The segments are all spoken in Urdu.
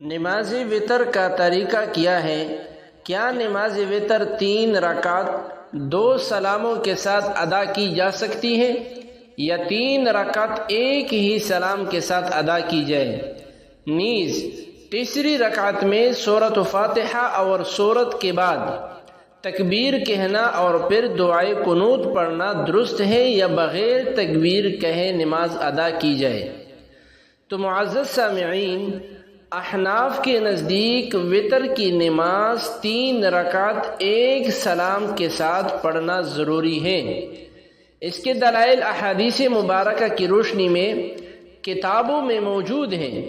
نماز وتر کا طریقہ کیا ہے؟ کیا نماز وتر 3 رکعت 2 سلاموں کے ساتھ ادا کی جا سکتی ہے یا 3 رکعت ایک ہی سلام کے ساتھ ادا کی جائے؟ نیز تیسری رکعت میں سورۃ فاتحہ اور سورت کے بعد تکبیر کہنا اور پھر دعائے قنوت پڑھنا درست ہے یا بغیر تکبیر کہے نماز ادا کی جائے؟ تو معزز سامعین، احناف کے نزدیک وتر کی نماز 3 رکعت ایک سلام کے ساتھ پڑھنا ضروری ہے۔ اس کے دلائل احادیث مبارکہ کی روشنی میں کتابوں میں موجود ہیں۔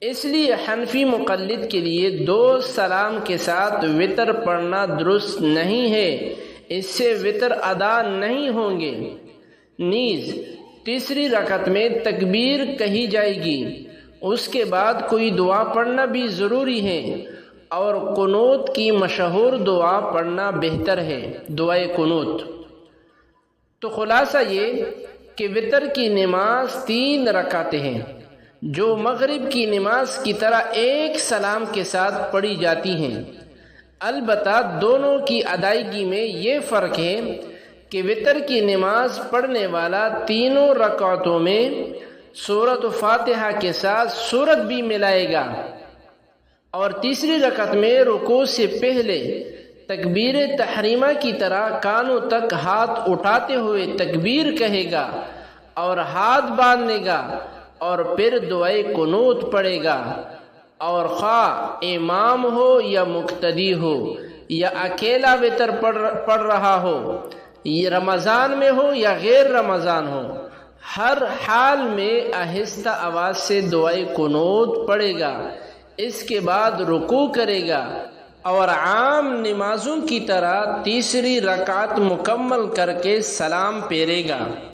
اس لیے حنفی مقلد کے لیے 2 سلام کے ساتھ وتر پڑھنا درست نہیں ہے، اس سے وتر ادا نہیں ہوں گے۔ نیز تیسری رکعت میں تکبیر کہی جائے گی، اس کے بعد کوئی دعا پڑھنا بھی ضروری ہے اور قنوت کی مشہور دعا پڑھنا بہتر ہے، دعائے قنوت۔ تو خلاصہ یہ کہ وتر کی نماز 3 رکعتیں ہیں جو مغرب کی نماز کی طرح ایک سلام کے ساتھ پڑھی جاتی ہیں۔ البتہ دونوں کی ادائیگی میں یہ فرق ہے کہ وتر کی نماز پڑھنے والا تینوں رکعتوں میں سورۃ فاتحہ کے ساتھ سورت بھی ملائے گا، اور تیسری رکعت میں رکوع سے پہلے تکبیر تحریمہ کی طرح کانوں تک ہاتھ اٹھاتے ہوئے تکبیر کہے گا اور ہاتھ باندھے گا اور پھر دعائے قنوت پڑھے گا، اور خواہ امام ہو یا مقتدی ہو یا اکیلا وتر پڑھ رہا ہو، یہ رمضان میں ہو یا غیر رمضان ہو، ہر حال میں آہستہ آواز سے دعائے قنوت پڑھے گا۔ اس کے بعد رکوع کرے گا اور عام نمازوں کی طرح تیسری رکعت مکمل کر کے سلام پھیرے گا۔